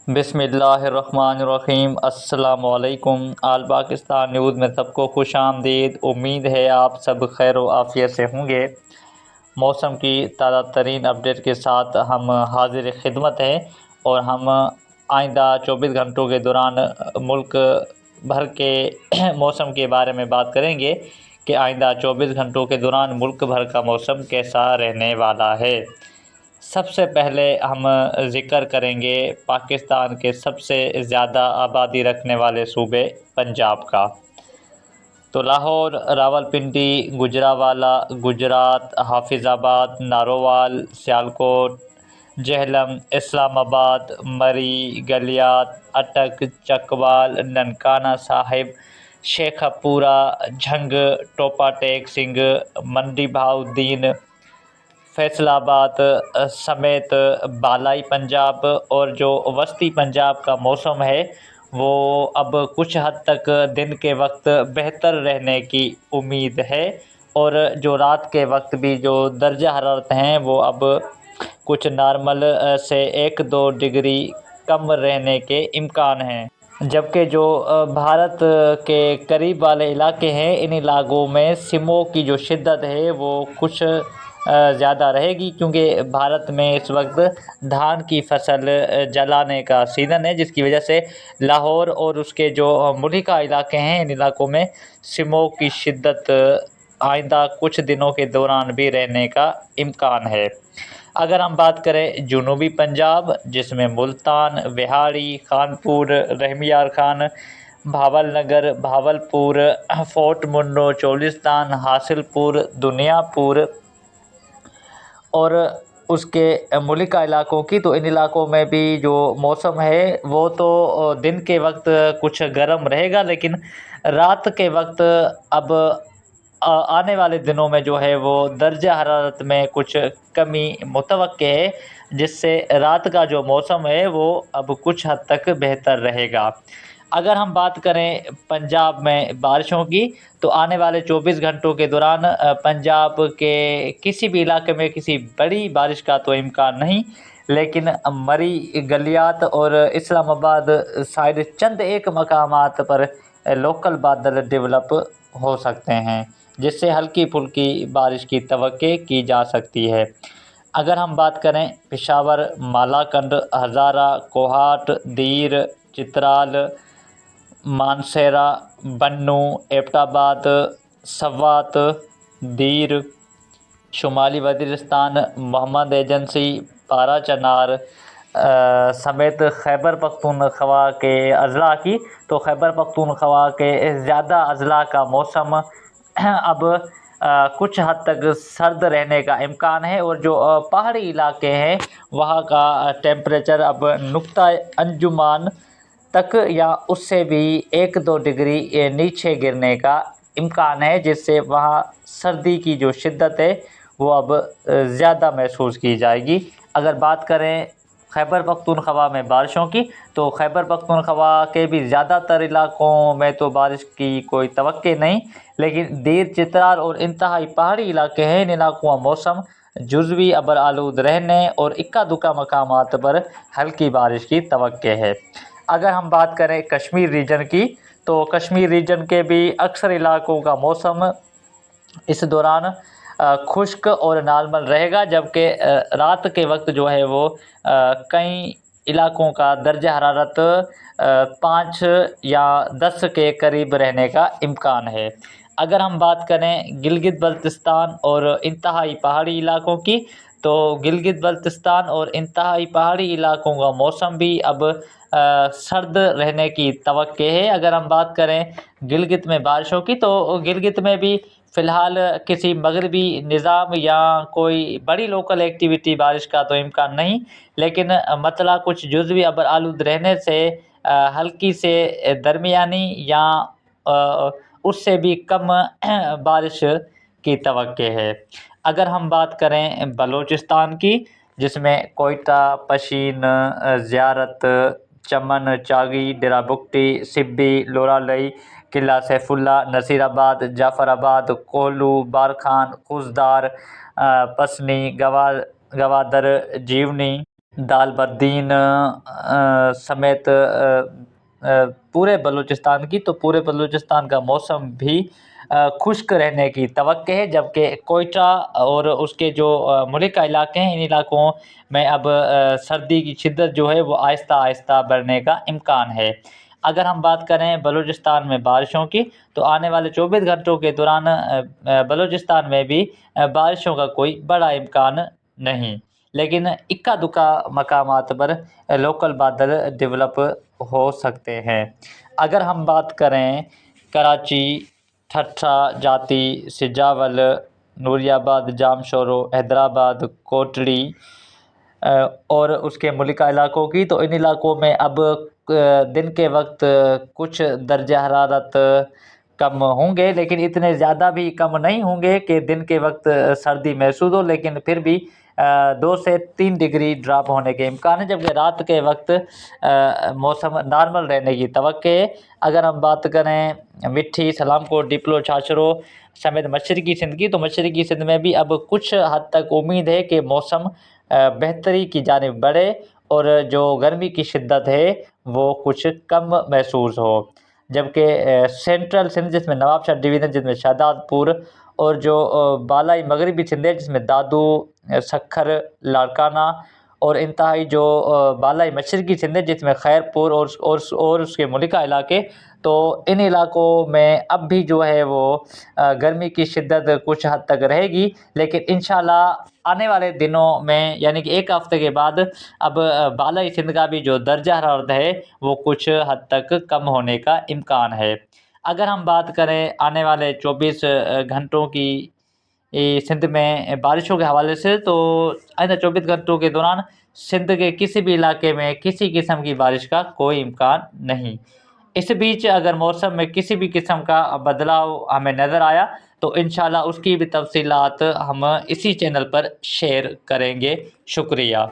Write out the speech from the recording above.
बिस्मिल्लाहिर्रहमानिर्रहीम। अस्सलाम वालेकुम। आल पाकिस्तान न्यूज़ में सबको खुश आमदीद। उम्मीद है आप सब खैर व आफियत से होंगे। मौसम की ताज़ा तरीन अपडेट के साथ हम हाजिर खिदमत हैं और हम आइंदा 24 घंटों के दौरान मुल्क भर के मौसम के बारे में बात करेंगे कि आइंदा 24 घंटों के दौरान मुल्क भर का मौसम कैसा रहने वाला है। सबसे पहले हम ज़िक्र करेंगे पाकिस्तान के सबसे ज़्यादा आबादी रखने वाले सूबे पंजाब का। तो लाहौर, रावलपिंडी, गुजरांवाला, गुजरात, हाफिज़ाबाद, नारोवाल, सियालकोट, जेहलम, इस्लामाबाद, मरी, गलियात, अटक, चकवाल, ननकाना साहिब, शेखपुरा, झंग, टोपा टेक सिंह, मंडी बहाउद्दीन, फैसलाबाद समेत बालाई पंजाब और जो वस्ती पंजाब का मौसम है वो अब कुछ हद तक दिन के वक्त बेहतर रहने की उम्मीद है और जो रात के वक्त भी जो दर्जा हरारत हैं वो अब कुछ नॉर्मल से 1-2 डिग्री कम रहने के इम्कान हैं। जबकि जो भारत के करीब वाले इलाके हैं इन इलाकों में स्मॉग की जो शिद्दत है वो कुछ ज़्यादा रहेगी, क्योंकि भारत में इस वक्त धान की फसल जलाने का सीज़न है, जिसकी वजह से लाहौर और उसके जो मुल्का इलाके हैं इन इलाकों में स्मॉग की शिद्दत आइंदा कुछ दिनों के दौरान भी रहने का इम्कान है। अगर हम बात करें जनूबी पंजाब, जिसमें मुल्तान, विहाड़ी, खानपुर, रहमियार खान, भावलनगर, भावलपुर, फोर्ट मुन्नो, चोलिस्तान, हासिलपुर, दुनियापुर और उसके मुल्का इलाकों की, तो इन इलाकों में भी जो मौसम है वो तो दिन के वक्त कुछ गर्म रहेगा, लेकिन रात के वक्त अब आने वाले दिनों में जो है वो दर्जा हरारत में कुछ कमी मुतवक्के है, जिससे रात का जो मौसम है वो अब कुछ हद तक बेहतर रहेगा। अगर हम बात करें पंजाब में बारिशों की, तो आने वाले 24 घंटों के दौरान पंजाब के किसी भी इलाके में किसी बड़ी बारिश का तो इम्कान नहीं, लेकिन मरी, गलियात और इस्लामाबाद साइड चंद एक मकामात पर लोकल बादल डेवलप हो सकते हैं, जिससे हल्की फुल्की बारिश की तवक्के की जा सकती है। अगर हम बात करें पेशावर, मालाकंड, हज़ारा, कोहाट, दीर, चित्राल, मानसेरा, बन्नू, एबटाबाद, सवात, दीर, शुमाली वज़ीरिस्तान, मोहम्मद एजेंसी, पारा चनार समेत खैबर पख्तूनख्वा के अज़ला की, तो खैबर पख्तूनख्वा के ज़्यादा अज़ला का मौसम अब कुछ हद तक सर्द रहने का इम्कान है और जो पहाड़ी इलाके हैं वहाँ का टेम्परेचर अब नुक्ता अंजुमान तक या उससे भी 1-2 डिग्री नीचे गिरने का इम्कान है, जिससे वहाँ सर्दी की जो शिद्दत है वो अब ज़्यादा महसूस की जाएगी। अगर बात करें खैबर पख्तूनख्वा में बारिशों की, तो खैबर पख्तूनख्वा के भी ज़्यादातर इलाकों में तो बारिश की कोई तवक्के नहीं, लेकिन दीर, चित्राल और इंतहाई पहाड़ी इलाके हैं इन इलाकों का मौसम जुज़वी अबर आलूद रहने और इक्का दुक्का मकामात पर हल्की बारिश की तवक्के है। अगर हम बात करें कश्मीर रीजन की, तो कश्मीर रीजन के भी अक्सर इलाकों का मौसम इस दौरान खुश्क और नॉर्मल रहेगा, जबकि रात के वक्त जो है वो कई इलाकों का दर्जा हरारत 5 या 10 के करीब रहने का इम्कान है। अगर हम बात करें गिलगित बल्तिस्तान और इंतहाई पहाड़ी इलाकों की, तो गिलगित बल्तिस्तान और इंतहाई पहाड़ी इलाकों का मौसम भी अब सर्द रहने की तवक्के है। अगर हम बात करें गिलगित में बारिशों की, तो गिलगित में भी फ़िलहाल किसी मगरबी निज़ाम या कोई बड़ी लोकल एक्टिविटी बारिश का तो इम्कान नहीं, लेकिन मतला कुछ जुज़वी अबर आलूद रहने से हल्की से दरमियानी या उससे भी कम बारिश की तवक्के है। अगर हम बात करें बलूचिस्तान की, जिसमें कोयटा, पशीन, ज़ियारत, चमन, चागी, डेरा बुगटी, सिब्बी, लोरालई, किला सैफुल्ला, नसीराबाद, जाफ़राबाद, कोहलू, बारखान, खुशदार, पसनी, गवादर, जीवनी, دال بدین سمیت پورے بلوچستان کی، تو پورے بلوچستان کا موسم بھی خشک رہنے کی توقع ہے، جبکہ کوئٹہ اور اس کے جو ملک کا علاقے ہیں، ان علاقوں میں اب سردی کی شدت جو ہے وہ آہستہ آہستہ بڑھنے کا امکان ہے۔ اگر ہم بات کریں بلوچستان میں بارشوں کی، تو آنے والے 24 گھنٹوں کے دوران بلوچستان میں بھی بارشوں کا کوئی بڑا امکان نہیں، لیکن اکا دکا مقامات پر لوکل بادل ڈیولپ ہو سکتے ہیں۔ اگر ہم بات کریں کراچی، ٹھٹھہ، جاتی، سجاول، نوری آباد، جام شورو، حیدرآباد، کوٹڑی اور اس کے ملکہ علاقوں کی، تو ان علاقوں میں اب دن کے وقت کچھ درجہ حرارت کم ہوں گے، لیکن اتنے زیادہ بھی کم نہیں ہوں گے کہ دن کے وقت سردی محسوس ہو، لیکن پھر بھی 2 سے 3 ڈگری ڈراپ ہونے کے امکان ہے، جبکہ رات کے وقت موسم نارمل رہنے کی توقع ہے۔ اگر ہم بات کریں مٹھی، سلام کوٹ، ڈپلو، چھاچرو سمیت مشرقی سندھ کی، تو مشرقی سندھ میں بھی اب کچھ حد تک امید ہے کہ موسم بہتری کی جانب بڑھے اور جو گرمی کی شدت ہے وہ کچھ کم محسوس ہو، جبکہ سینٹرل سندھ جس میں نواب شاہ ڈویژن، جس میں شہداد پور، اور جو بالائی مغربی سندھ ہے جس میں دادو، سکھر، لاڑکانہ، اور انتہائی جو بالائی مشرقی سندھ ہے جس میں خیر پور اور اس کے ملکہ علاقے، تو ان علاقوں میں اب بھی جو ہے وہ گرمی کی شدت کچھ حد تک رہے گی، لیکن انشاءاللہ آنے والے دنوں میں یعنی کہ ایک ہفتے کے بعد اب بالائی سندھ کا بھی جو درجہ حرارت ہے وہ کچھ حد تک کم ہونے کا امکان ہے۔ اگر ہم بات کریں آنے والے 24 گھنٹوں کی سندھ میں بارشوں کے حوالے سے، تو آئندہ 24 گھنٹوں کے دوران سندھ کے کسی بھی علاقے میں کسی قسم کی بارش کا کوئی امکان نہیں۔ اس بیچ اگر موسم میں کسی بھی قسم کا بدلاؤ ہمیں نظر آیا تو انشاءاللہ اس کی بھی تفصیلات ہم اسی چینل پر شیئر کریں گے۔ شکریہ۔